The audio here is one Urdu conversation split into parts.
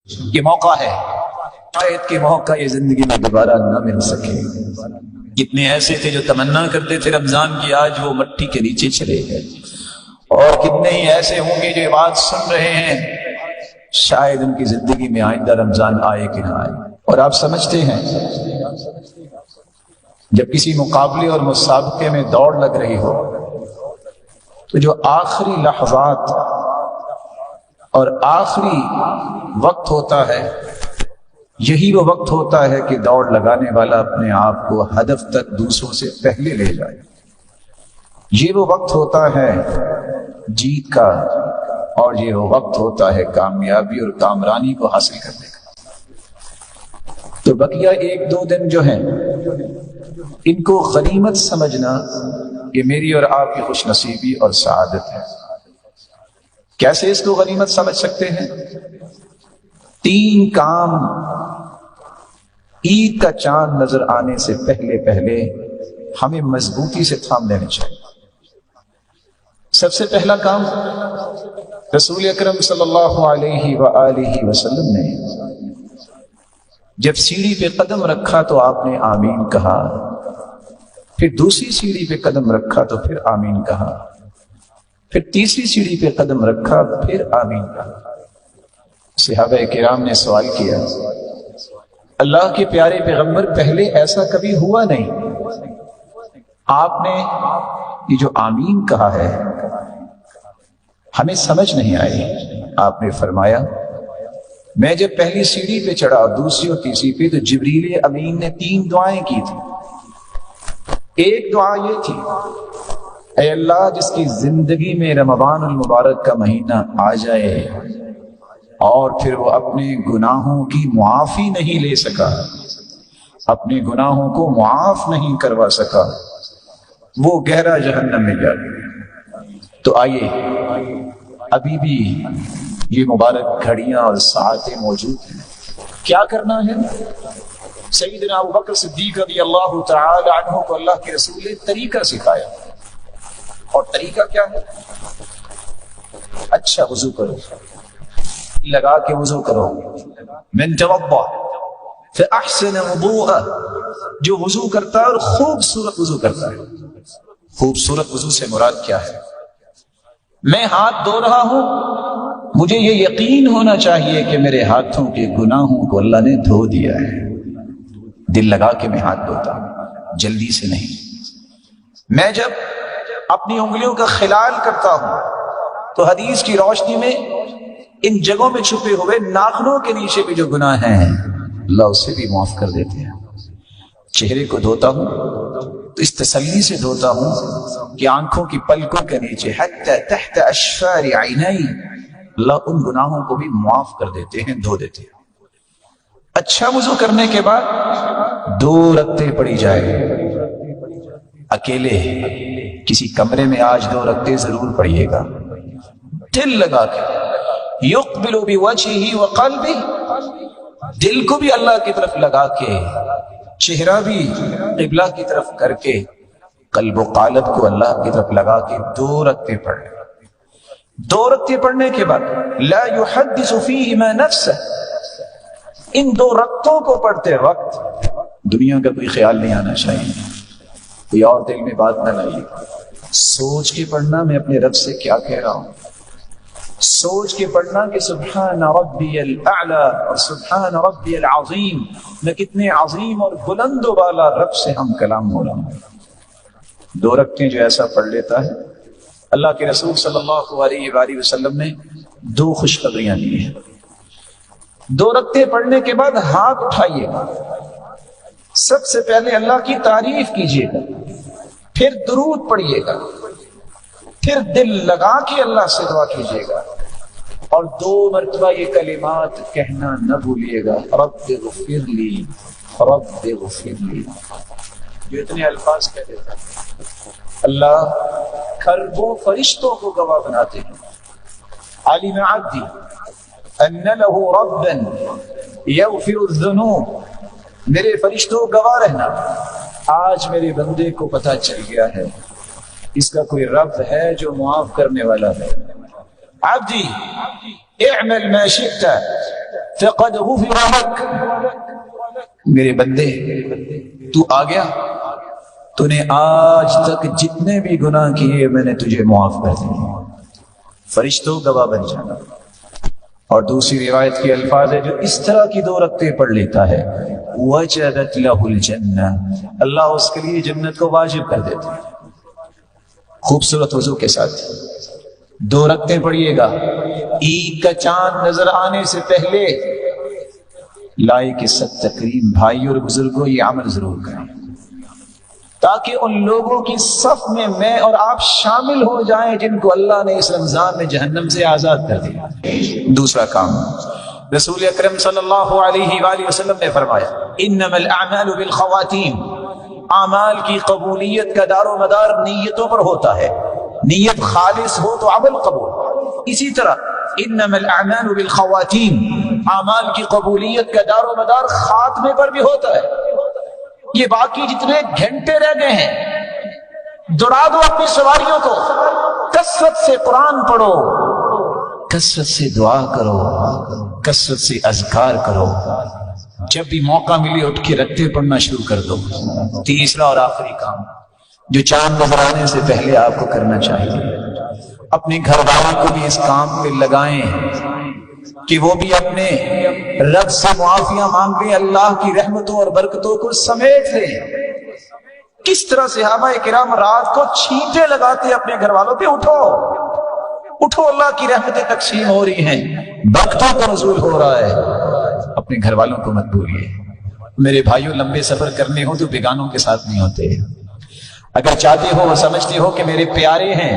یہ موقع ہے، شاید کہ موقع یہ زندگی میں دوبارہ نہ مل سکے۔ کتنے ایسے تھے جو تمنا کرتے تھے رمضان کی، آج وہ مٹی کے نیچے چلے گئے، اور کتنے ہی ایسے ہوں گے جو یہ بات سن رہے ہیں شاید ان کی زندگی میں آئندہ رمضان آئے کہ نہ آئے۔ اور آپ سمجھتے ہیں جب کسی مقابلے اور مسابقے میں دوڑ لگ رہی ہو تو جو آخری لحظات اور آخری وقت ہوتا ہے، یہی وہ وقت ہوتا ہے کہ دوڑ لگانے والا اپنے آپ کو ہدف تک دوسروں سے پہلے لے جائے۔ یہ وہ وقت ہوتا ہے جیت کا، اور یہ وہ وقت ہوتا ہے کامیابی اور کامرانی کو حاصل کرنے کا۔ تو بقیہ ایک دو دن جو ہیں ان کو غنیمت سمجھنا، یہ میری اور آپ کی خوش نصیبی اور سعادت ہے۔ کیسے اس کو غنیمت سمجھ سکتے ہیں؟ 3 کام عید کا چاند نظر آنے سے پہلے ہمیں مضبوطی سے تھام لینے چاہیے۔ سب سے پہلا کام، رسول اکرم صلی اللہ علیہ وآلہ وسلم نے جب سیڑھی پہ قدم رکھا تو آپ نے آمین کہا، پھر دوسری سیڑھی پہ قدم رکھا تو پھر آمین کہا، پھر تیسری سیڑھی پہ قدم رکھا پھر آمین کہا۔ صحابہ کرام نے سوال کیا، اللہ کے پیارے پیغمبر پہلے ایسا کبھی ہوا نہیں، آپ نے یہ جو آمین کہا ہے ہمیں سمجھ نہیں آئی۔ آپ نے فرمایا، میں جب پہلی سیڑھی پہ چڑھا اور دوسری اور تیسری پہ تو جبریل امین نے 3 دعائیں کی تھی۔ ایک دعا یہ تھی، اے اللہ جس کی زندگی میں رمضان المبارک کا مہینہ آ جائے اور پھر وہ اپنے گناہوں کی معافی نہیں لے سکا، اپنے گناہوں کو معاف نہیں کروا سکا، وہ گہرا جہنم میں جائے۔ تو آئیے، ابھی بھی یہ مبارک گھڑیاں اور ساعتیں موجود ہیں، کیا کرنا ہے؟ سیدنا ابو بکر صدیق رضی اللہ تعالی عنہ کو اللہ کے رسول نے طریقہ سکھایا، اور طریقہ کیا ہے؟ اچھا وضو کرو، لگا کے وضو کرو، من توضأ فاحسن وضوءه، جو وضو کرتا ہے اور خوبصورت وضو کرتا ہے۔ خوبصورت وضو سے مراد کیا ہے؟ میں ہاتھ دھو رہا ہوں، مجھے یہ یقین ہونا چاہیے کہ میرے ہاتھوں کے گناہوں کو اللہ نے دھو دیا ہے۔ دل لگا کے میں ہاتھ دھوتا ہوں، جلدی سے نہیں۔ میں جب اپنی انگلیوں کا خلال کرتا ہوں تو حدیث کی روشنی میں ان جگہوں میں چھپے ہوئے ناخنوں کے نیچے بھی جو گناہ ہیں اللہ اسے بھی معاف کر دیتے ہیں۔ چہرے کو دھوتا ہوں تو اس تسلی سے دھوتا ہوں کہ آنکھوں کی پلکوں کے نیچے حتی تحت اشفار عینی اللہ ان گناہوں کو بھی معاف کر دیتے ہیں، دھو دیتے ہیں۔ اچھا وضو کرنے کے بعد 2 رکعتیں پڑھی جائے، اکیلے کسی کمرے میں آج 2 رکعتیں ضرور پڑھیے گا، دل لگا کے، یقبل بوجہہ وقلبہ، دل کو بھی اللہ کی طرف لگا کے، چہرہ بھی قبلہ کی طرف کر کے، قلب و قالب کو اللہ کی طرف لگا کے 2 رکعتیں پڑھ لیں۔ 2 رکعتیں پڑھنے کے بعد لا يحدث فیہما نفسہ، ان 2 رکعتوں کو پڑھتے وقت دنیا کا کوئی خیال نہیں آنا چاہیے، کوئی اور دل میں بات نہ لائیے، سوچ کے پڑھنا میں اپنے رب سے کیا کہہ رہا ہوں، سوچ کے پڑھنا کہ سبحان ربی الاعلی اور سبحان ربی العظیم، میں کتنے عظیم اور بلند و بالا رب سے ہم کلام ہو رہا ہوں۔ 2 رکعتیں جو ایسا پڑھ لیتا ہے، اللہ کے رسول صلی اللہ علیہ وآلہ وسلم نے 2 خوشخبریاں دی ہیں۔ 2 رکعتیں پڑھنے کے بعد ہاتھ اٹھائیے گا، سب سے پہلے اللہ کی تعریف کیجیے گا، پھر درود پڑھیے گا، پھر دل لگا کے اللہ سے دعا کیجیے گا، اور 2 مرتبہ یہ کلمات کہنا نہ بھولیے گا، رب اغفر لی، رب اغفر لی۔ جو اتنے الفاظ کہہ دیتا ہے اللہ کھربوں فرشتوں کو گواہ بناتے ہیں، علم عبدی ان له ربا یغفر الذنوب، میرے فرشتوں گواہ رہنا، آج میرے بندے کو پتہ چل گیا ہے اس کا کوئی رب ہے جو معاف کرنے والا ہے۔ عبدی اعمل ما شئت فقد غفر لك، میرے بندے تو آ گیا، تو نے آج تک جتنے بھی گناہ کیے میں نے تجھے معاف کر دیے، فرشتوں گواہ بن جانا۔ اور دوسری روایت کے الفاظ ہے، جو اس طرح کی 2 رکعتیں پڑھ لیتا ہے وجبت له الجنہ، اللہ اس کے لیے جنت کو واجب کر دیتے ہیں۔ خوبصورت وضو کے ساتھ 2 رکعتیں پڑھیے گا، عید کا چاند نظر آنے سے پہلے لائق سب تکریم بھائی اور بزرگوں یہ عمل ضرور کریں، تاکہ ان لوگوں کی صف میں اور آپ شامل ہو جائیں جن کو اللہ نے اس رمضان میں جہنم سے آزاد کر دیا۔ دوسرا کام، رسول اکرم صلی اللہ علیہ وآلہ وسلم نے فرمایا انما الاعمال بالخواتیم، اعمال کی قبولیت کا دار و مدار نیتوں پر ہوتا ہے، نیت خالص ہو تو عمل قبول۔ اسی طرح انما الاعمال بالخواتیم، اعمال کی قبولیت کا دار و مدار خاتمے پر بھی ہوتا ہے۔ یہ باقی جتنے گھنٹے رہ گئے ہیں دوڑا دو اپنی سواریوں کو، کثرت سے قرآن پڑھو، کثرت سے دعا کرو، کثرت سے اذکار کرو، جب بھی موقع ملے اٹھ کے رکعتیں پڑھنا شروع کر دو۔ تیسرا اور آخری کام جو چاند نظر آنے سے پہلے آپ کو کرنا چاہیے، اپنے گھر والوں کو بھی اس کام پہ لگائیں کہ وہ بھی اپنے رب سے معافیاں مانگیں، اللہ کی رحمتوں اور برکتوں کو سمیٹ لیں۔ کس طرح صحابہ کرام رات کو چھینٹے لگاتے اپنے گھر والوں پہ، اٹھو اٹھو، اللہ کی رحمتیں تقسیم ہو رہی ہیں، برکتوں کا نزول ہو رہا ہے، اپنے گھر والوں کو مت بھولیے۔ میرے بھائیوں، لمبے سفر کرنے ہو تو بیگانوں کے ساتھ نہیں ہوتے۔ اگر چاہتے ہو، سمجھتے ہو کہ میرے پیارے ہیں،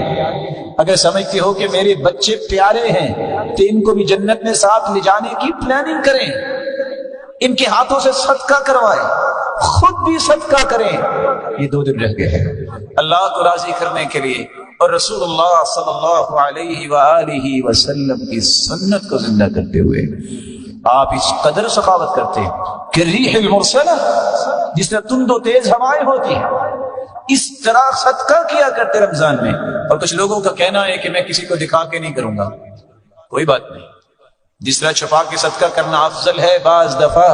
اگر سمجھتے ہو کہ میرے بچے پیارے ہیں، تو ان کو بھی جنت میں ساتھ لے جانے کی پلاننگ کریں، ان کے ہاتھوں سے صدقہ کروائیں، خود بھی صدقہ کریں۔ یہ 2 دن رہ گئے ہیں اللہ کو راضی کرنے کے لیے اور رسول اللہ صلی اللہ علیہ وآلہ وسلم کی سنت کو زندہ کرتے ہوئے آپ اس قدر سخاوت کرتے ہیں کہ ریح المرسلہ، جس طرح تند و تیز ہوائیں ہوتی ہیں، اس طرح صدقہ کیا کرتے رمضان میں۔ اور کچھ لوگوں کا کہنا ہے کہ میں کسی کو دکھا کے نہیں کروں گا، کوئی بات نہیں، جس طرح چھپا کے صدقہ کرنا افضل ہے، بعض دفعہ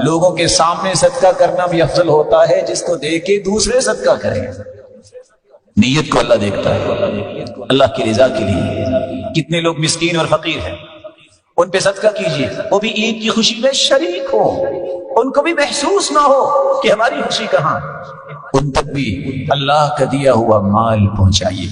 لوگوں کے سامنے صدقہ کرنا بھی افضل ہوتا ہے، جس کو دیکھ کے دوسرے صدقہ کریں۔ نیت کو اللہ دیکھتا ہے، اللہ کی رضا کے لیے۔ کتنے لوگ مسکین اور فقیر ہیں، ان پہ صدقہ کیجیے، وہ بھی عید کی خوشی میں شریک ہو، ان کو بھی محسوس نہ ہو کہ ہماری خوشی کہاں، ان تک بھی اللہ کا دیا ہوا مال پہنچائیے۔